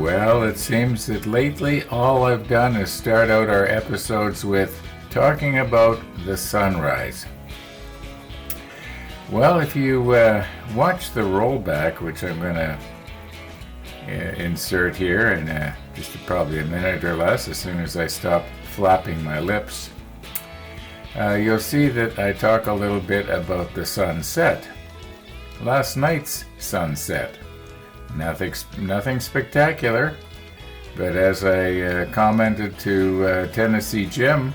Well, it seems that lately all I've done is start out our episodes with talking about the sunrise. Well, if you watch the rollback, which I'm going to insert here in just probably a minute or less as soon as I stop flapping my lips, you'll see that I talk a little bit about the sunset. Last night's sunset. Nothing spectacular, but as I commented to Tennessee Jim,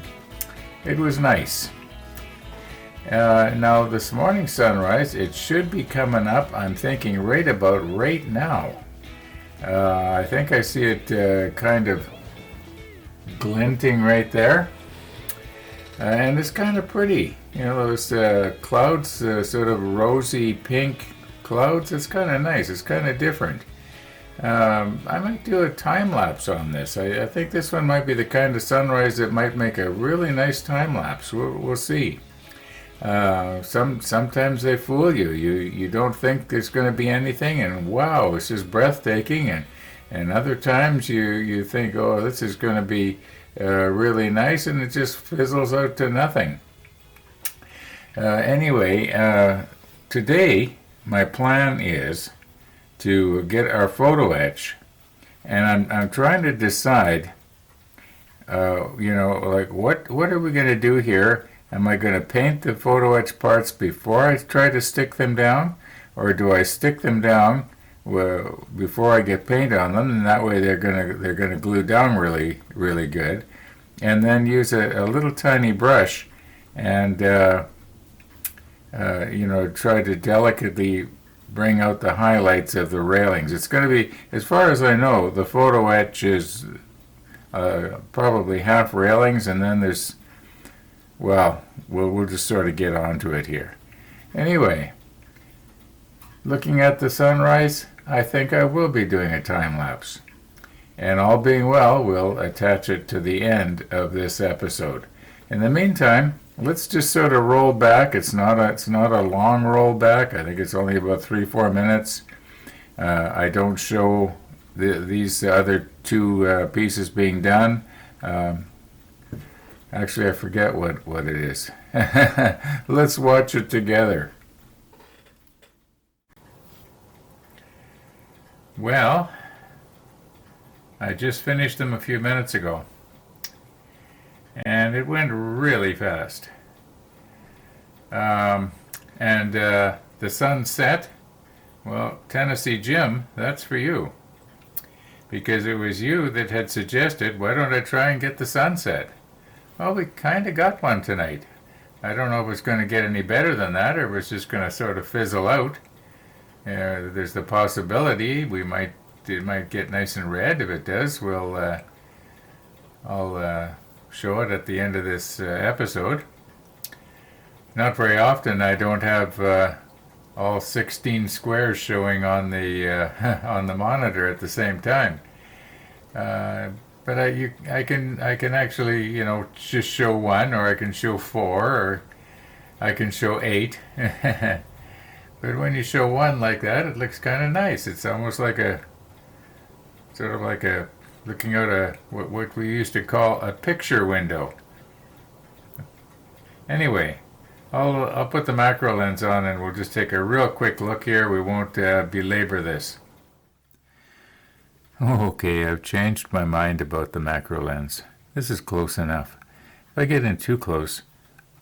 it was nice. Now this morning's sunrise, it should be coming up, I'm thinking right now. I think I see it kind of glinting right there, and it's kind of pretty. You know, those clouds, sort of rosy pink clouds, it's kind of nice. It's kind of different. I might do a time lapse on this. I think this one might be the kind of sunrise that might make a really nice time lapse. We'll see. Sometimes they fool you. You don't think there's going to be anything, and wow, it's just breathtaking. And other times you think, oh, this is going to be really nice, and it just fizzles out to nothing. Anyway, today my plan is to get our photo etch, and I'm trying to decide, like what are we going to do here? Am I going to paint the photo etch parts before I try to stick them down, or do I stick them down before I get paint on them, and that way they're gonna glue down really really good, and then use a little tiny brush and try to delicately bring out the highlights of the railings. It's going to be, as far as I know, the photo etch is probably half railings, and then there's, well, we'll just sort of get onto it here. Anyway, looking at the sunrise, I think I will be doing a time lapse. And all being well, we'll attach it to the end of this episode. In the meantime, let's just sort of roll back. It's not a long roll back. I think it's only about 3-4 minutes. I don't show these other two pieces being done. Actually, I forget what it is. Let's watch it together. Well, I just finished them a few minutes ago, and it went really fast. The sunset, well, Tennessee Jim, that's for you, because it was you that had suggested, why don't I try and get the sunset? Well, we kind of got one tonight. I don't know if it's going to get any better than that, or if it's just going to sort of fizzle out. There's the possibility it might get nice and red. If it does, I'll show it at the end of this episode. Not very often I don't have all 16 squares showing on the on the monitor at the same time. But I can actually, just show one, or I can show 4, or I can show 8. But when you show one like that, it looks kind of nice. It's almost like looking out what we used to call a picture window. Anyway, I'll put the macro lens on, and we'll just take a real quick look here. We won't belabor this. Okay, I've changed my mind about the macro lens. This is close enough. If I get in too close,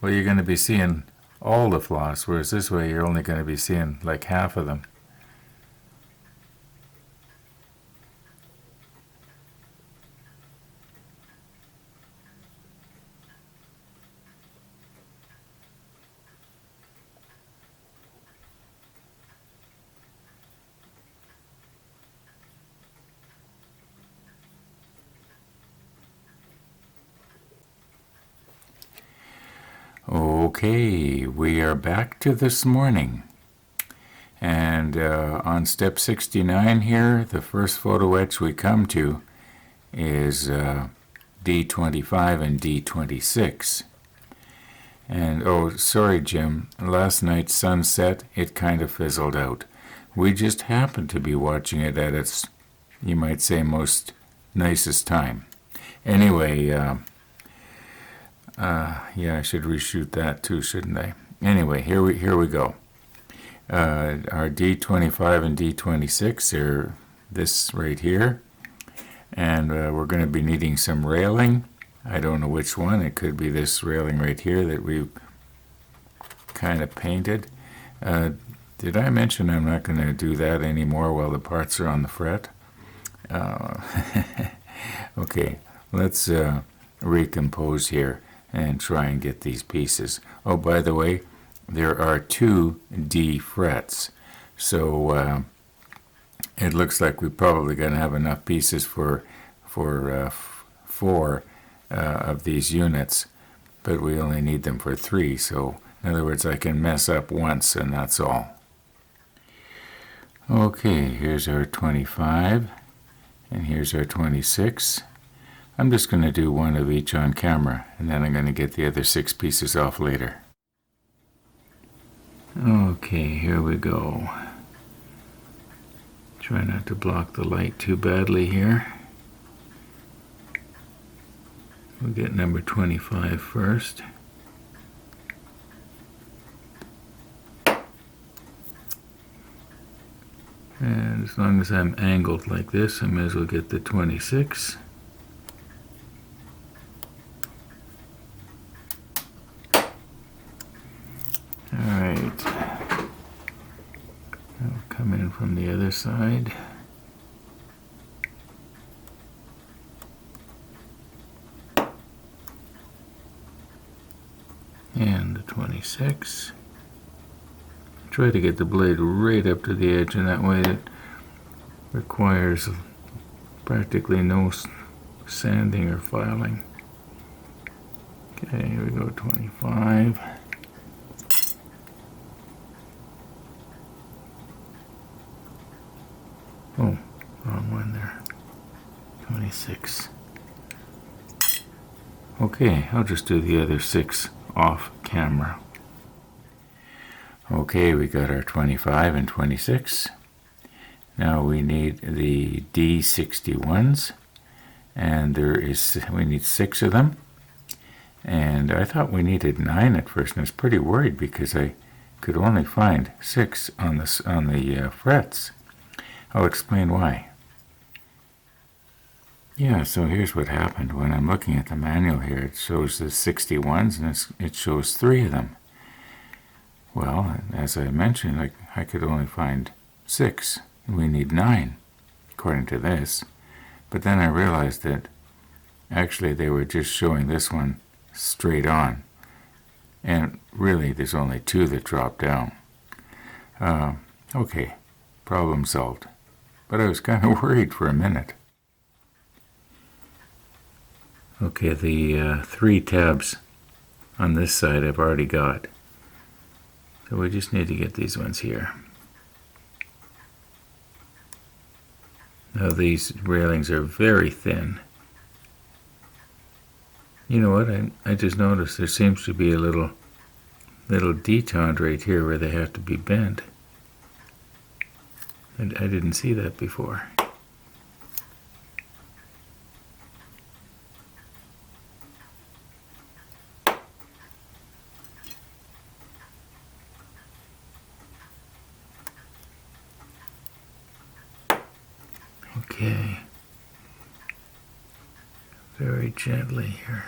well, you're going to be seeing all the floss, whereas this way you're only going to be seeing like half of them. Okay, we are back to this morning, and on step 69 here, the first photo etch we come to is D25 and D26. And oh, sorry Jim, last night's sunset, it kind of fizzled out. We just happened to be watching it at its you might say, most nicest time. Anyway, yeah, I should reshoot that too, shouldn't I? Anyway, here we go. Our D25 and D26 are this right here, and we're going to be needing some railing. I don't know which one. It could be this railing right here that we've kind of painted. Did I mention I'm not going to do that anymore while the parts are on the fret? Okay, let's recompose here and try and get these pieces. Oh, by the way, there are 2 D frets, so it looks like we're probably going to have enough pieces for 4 of these units, but we only need them for 3, so in other words, I can mess up once and that's all. Okay, here's our 25, and here's our 26. I'm just going to do one of each on camera, and then I'm going to get the other 6 pieces off later. Okay, here we go. Try not to block the light too badly here. We'll get number 25 first. And as long as I'm angled like this, I may as well get the 26. Alright. I'll come in from the other side. And the 26. Try to get the blade right up to the edge, and that way it requires practically no sanding or filing. Okay, here we go, 25. Oh, wrong one there. 26. Okay, I'll just do the other 6 off camera. Okay, we got our 25 and 26. Now we need the D61s, and we need 6 of them. And I thought we needed 9 at first, and I was pretty worried because I could only find 6 on the frets. I'll explain why. Yeah, so here's what happened. When I'm looking at the manual here, it shows the 61s, and it shows 3 of them. Well, as I mentioned, I could only find 6. We need 9, according to this. But then I realized that actually they were just showing this one straight on. And really, there's only 2 that drop down. Okay, problem solved. But I was kind of worried for a minute. Okay, the 3 tabs on this side I've already got. So we just need to get these ones here. Now these railings are very thin. You know what, I just noticed there seems to be a little detente right here where they have to be bent. And I didn't see that before. Okay, very gently here.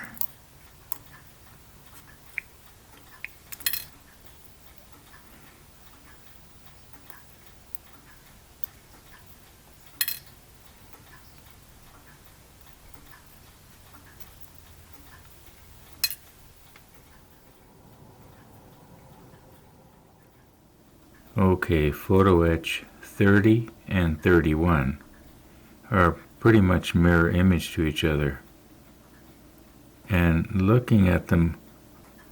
Okay, photo etch 30 and 31 are pretty much mirror image to each other. And looking at them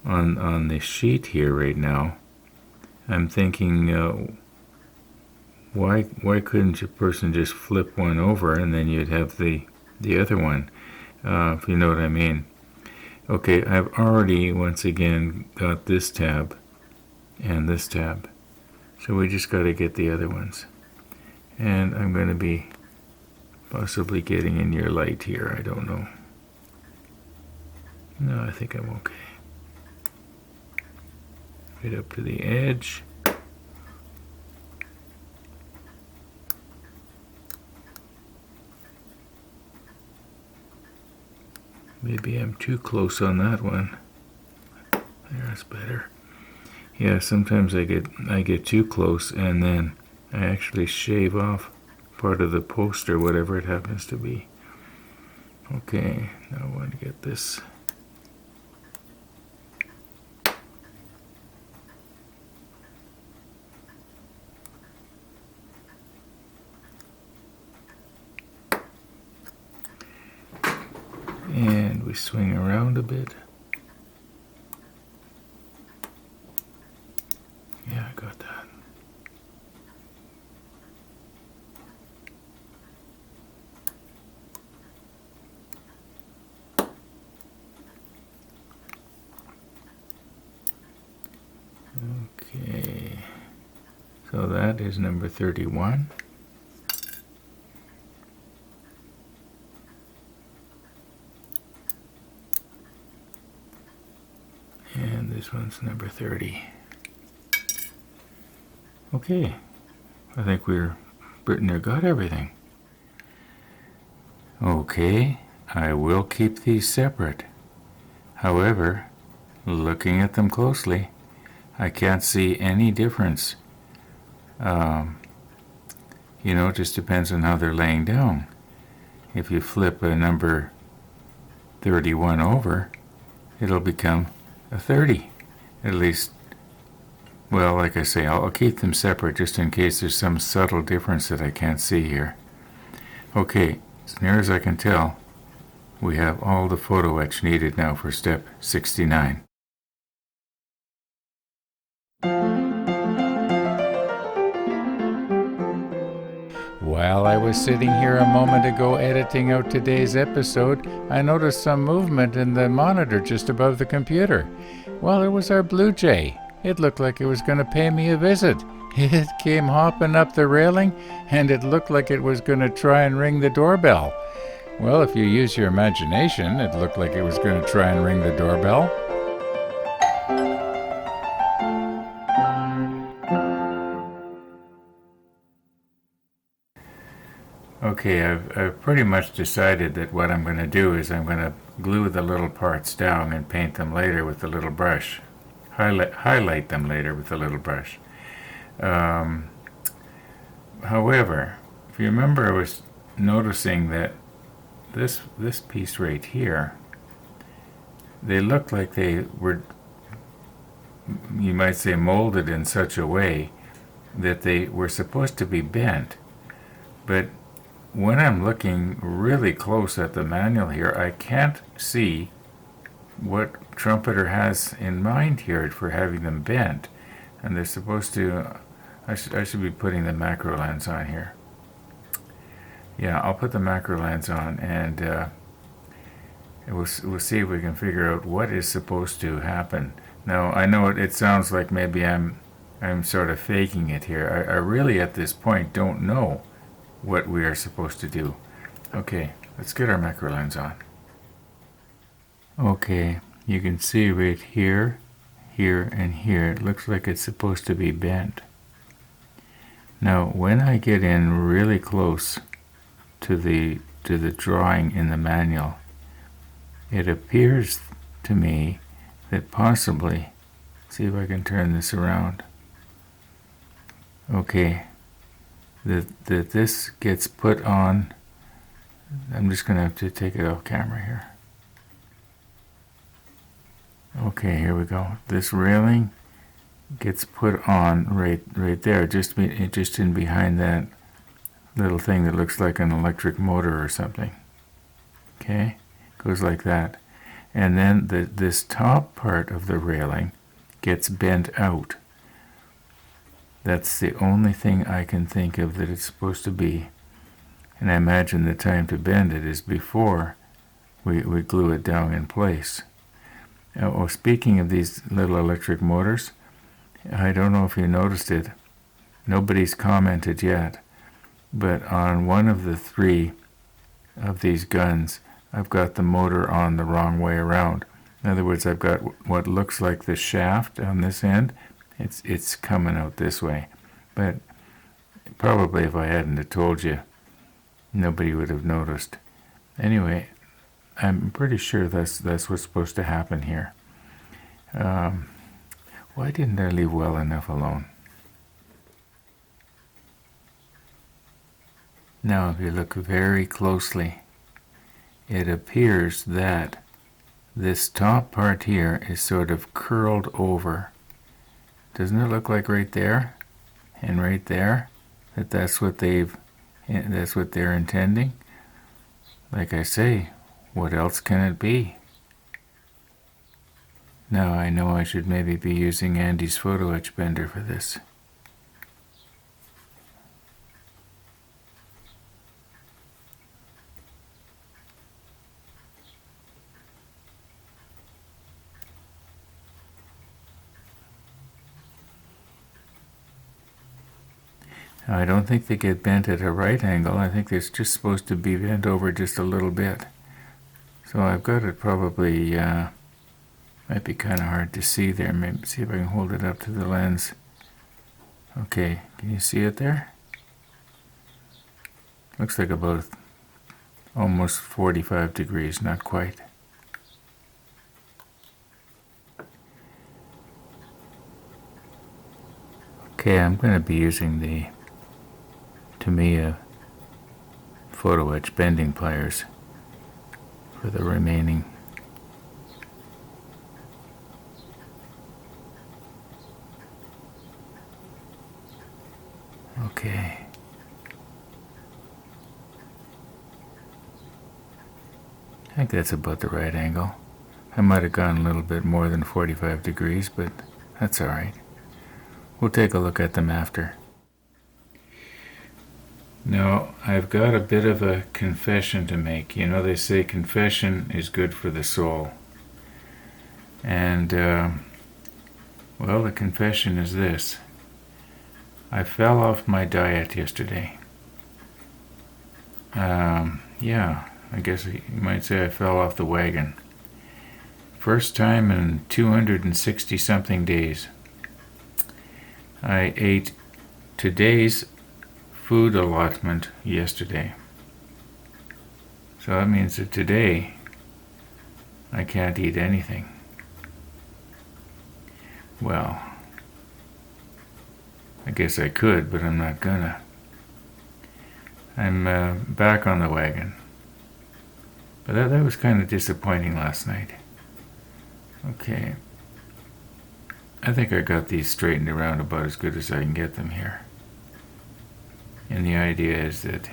on the sheet here right now, I'm thinking, why couldn't a person just flip one over and then you'd have the other one, if you know what I mean. Okay, I've already once again got this tab and this tab, so we just got to get the other ones. And I'm going to be possibly getting in your light here. I don't know. No, I think I'm okay. Right up to the edge. Maybe I'm too close on that one. There's better. Yeah, sometimes I get too close and then I actually shave off part of the post or whatever it happens to be. Okay, now I want to get this. And we swing around a bit. Yeah, I got that. Okay, so that is number 31. And this one's number 30. Okay, I think we're pretty near got everything. Okay, I will keep these separate. However, looking at them closely, I can't see any difference. It just depends on how they're laying down. If you flip a number 31 over, it'll become a 30. At least, well, like I say, I'll keep them separate just in case there's some subtle difference that I can't see here. Okay, as near as I can tell, we have all the photo etch needed now for step 69. While I was sitting here a moment ago editing out today's episode, I noticed some movement in the monitor just above the computer. Well, it was our Blue Jay. It looked like it was going to pay me a visit. It came hopping up the railing, and it looked like it was going to try and ring the doorbell. Well, if you use your imagination, it looked like it was going to try and ring the doorbell. Okay, I've pretty much decided that what I'm going to do is I'm going to glue the little parts down and paint them later with the little brush. Highlight them later with the little brush. However, if you remember, I was noticing that this piece right here, they look like they were, you might say, molded in such a way that they were supposed to be bent. But when I'm looking really close at the manual here, I can't see what Trumpeter has in mind here for having them bent. And they're supposed to, I should be putting the macro lens on here. Yeah, I'll put the macro lens on, and we'll see if we can figure out what is supposed to happen. Now, I know it sounds like maybe I'm sort of faking it here. I really, at this point, don't know what we are supposed to do. Okay, let's get our macro lens on. Okay, you can see right here, here, and here, it looks like it's supposed to be bent. Now, when I get in really close to the drawing in the manual, it appears to me that possibly, see if I can turn this around. Okay, that this gets put on, I'm just going to have to take it off camera here. Okay, here we go. This railing gets put on right there, just in behind that little thing that looks like an electric motor or something. Okay, goes like that. And then this top part of the railing gets bent out. That's the only thing I can think of that it's supposed to be. And I imagine the time to bend it is before we glue it down in place. Oh, speaking of these little electric motors, I don't know if you noticed it. Nobody's commented yet. But on one of the three of these guns, I've got the motor on the wrong way around. In other words, I've got what looks like the shaft on this end. It's coming out this way. But probably if I hadn't have told you, nobody would have noticed. Anyway, I'm pretty sure that's what's supposed to happen here. Why didn't I leave well enough alone? Now, if you look very closely, it appears that this top part here is sort of curled over. Doesn't it look like right there and right there that's what they're intending? Like I say, what else can it be? Now I know I should maybe be using Andy's photo etch bender for this. I don't think they get bent at a right angle. I think it's just supposed to be bent over just a little bit. So I've got it probably, might be kind of hard to see there. Maybe see if I can hold it up to the lens. Okay, can you see it there? Looks like about almost 45 degrees, not quite. Okay, I'm going to be using the Tamiya photo etch bending pliers for the remaining. Okay. I think that's about the right angle. I might have gone a little bit more than 45 degrees, but that's all right. We'll take a look at them after. Now, I've got a bit of a confession to make. You know, they say confession is good for the soul. And, well, the confession is this. I fell off my diet yesterday. Yeah, I guess you might say I fell off the wagon. First time in 260 something days. I ate today's food allotment yesterday. So that means that today I can't eat anything. Well, I guess I could, but I'm not gonna. I'm back on the wagon. But that was kind of disappointing last night. Okay. I think I got these straightened around about as good as I can get them here. And the idea is that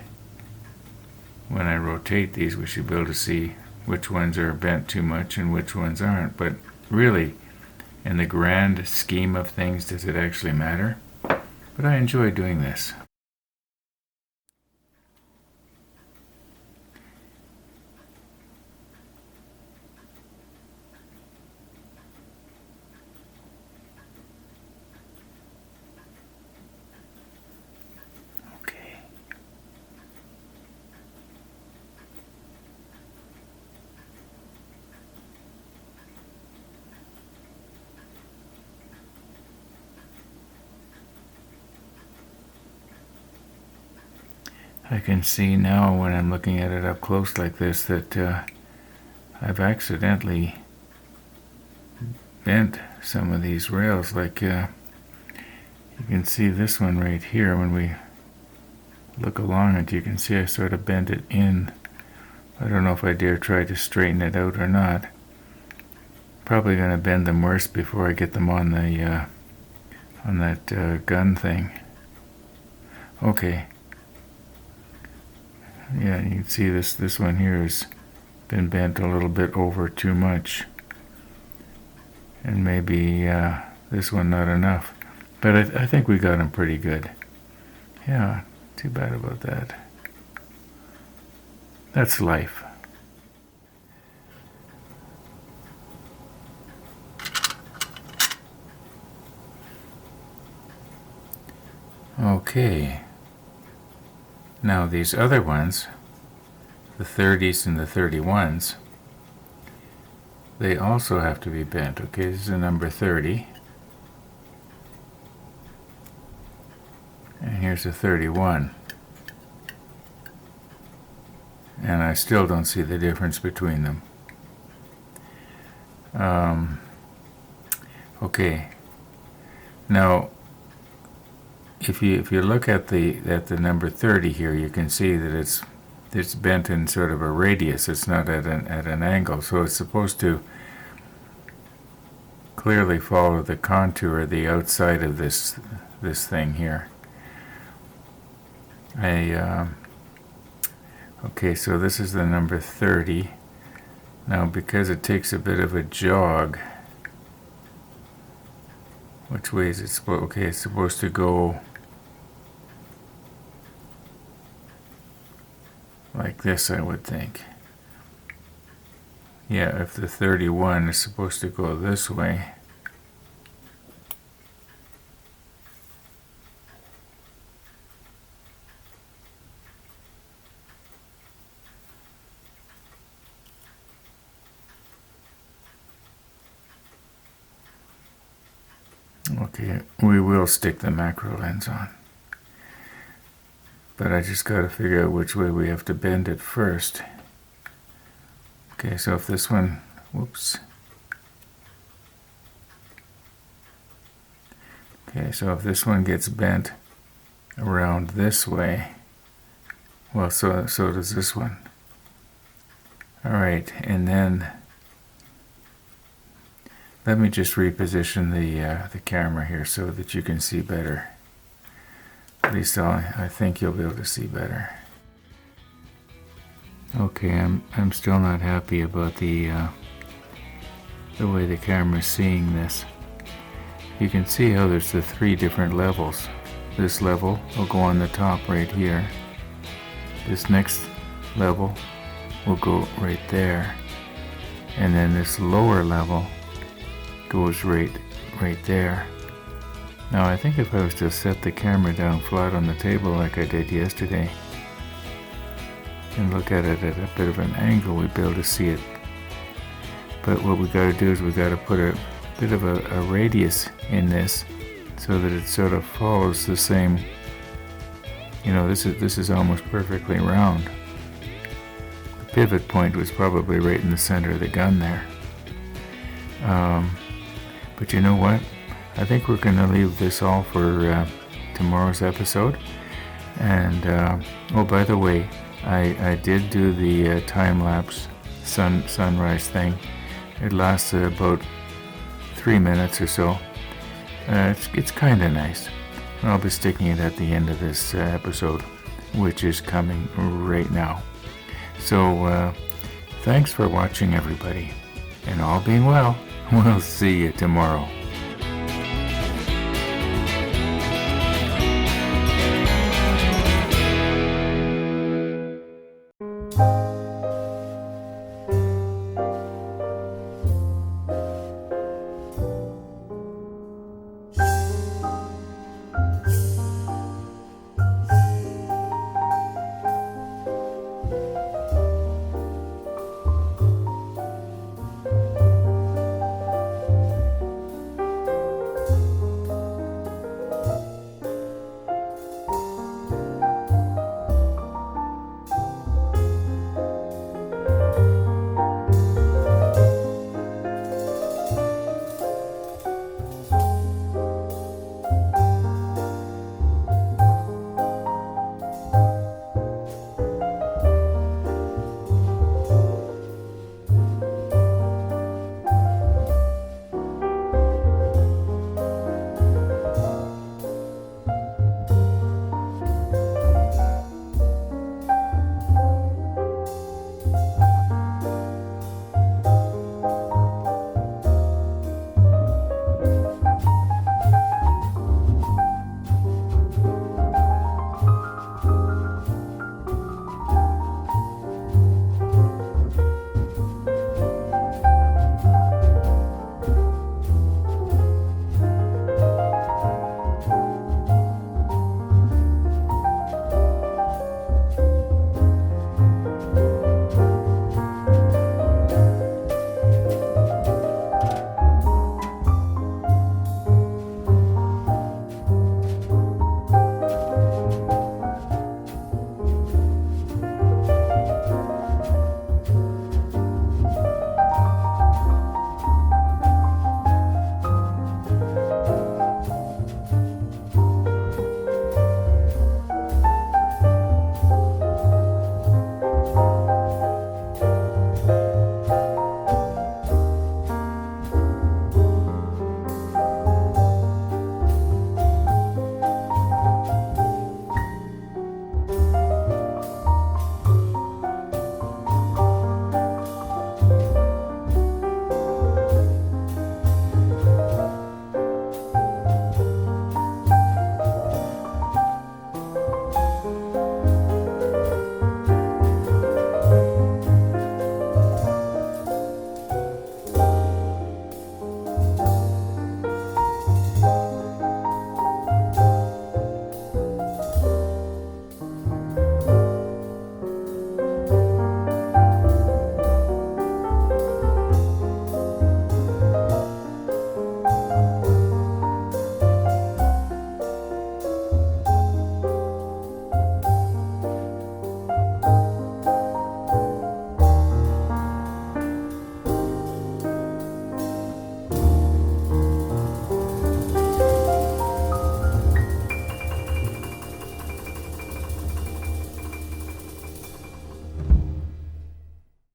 when I rotate these, we should be able to see which ones are bent too much and which ones aren't. But really, in the grand scheme of things, does it actually matter? But I enjoy doing this. I can see now when I'm looking at it up close like this that I've accidentally bent some of these rails. Like you can see this one right here. When we look along it, you can see I sort of bent it in. I don't know if I dare try to straighten it out or not. Probably going to bend them worse before I get them on the on that gun thing. Okay. Yeah, you can see this one here has been bent a little bit over too much. And maybe this one not enough. But I think we got them pretty good. Yeah, too bad about that. That's life. Okay. Now these other ones, the 30s and the 31s, they also have to be bent. Okay, this is a number 30. And here's a 31. And I still don't see the difference between them. Okay. Now, if you look at the number 30 here, you can see that it's bent in sort of a radius. It's not at an angle, so it's supposed to clearly follow the contour of the outside of this thing here. Okay, so this is the number 30. Now, because it takes a bit of a jog, which way is it supposed? Okay, it's supposed to go like this, I would think. Yeah, if the 31 is supposed to go this way. Okay, we will stick the macro lens on. But I just got to figure out which way we have to bend it first. Okay, so if this one, whoops. Okay, so if this one gets bent around this way, well, so does this one. All right, and then let me just reposition the camera here so that you can see better. At least I think you'll be able to see better. Okay, I'm still not happy about the way the camera is seeing this. You can see how there's the 3 different levels. This level will go on the top right here. This next level will go right there, and then this lower level goes right there. Now, I think if I was to set the camera down flat on the table like I did yesterday and look at it at a bit of an angle, we'd be able to see it. But what we got to do is we got to put a bit of a radius in this so that it sort of follows the same. You know, this is almost perfectly round. The pivot point was probably right in the center of the gun there. But you know what? I think we're going to leave this all for tomorrow's episode. And, oh, by the way, I did do the time-lapse sunrise thing. It lasted about 3 minutes or so. It's kind of nice. I'll be sticking it at the end of this episode, which is coming right now. So, thanks for watching, everybody. And all being well, we'll see you tomorrow.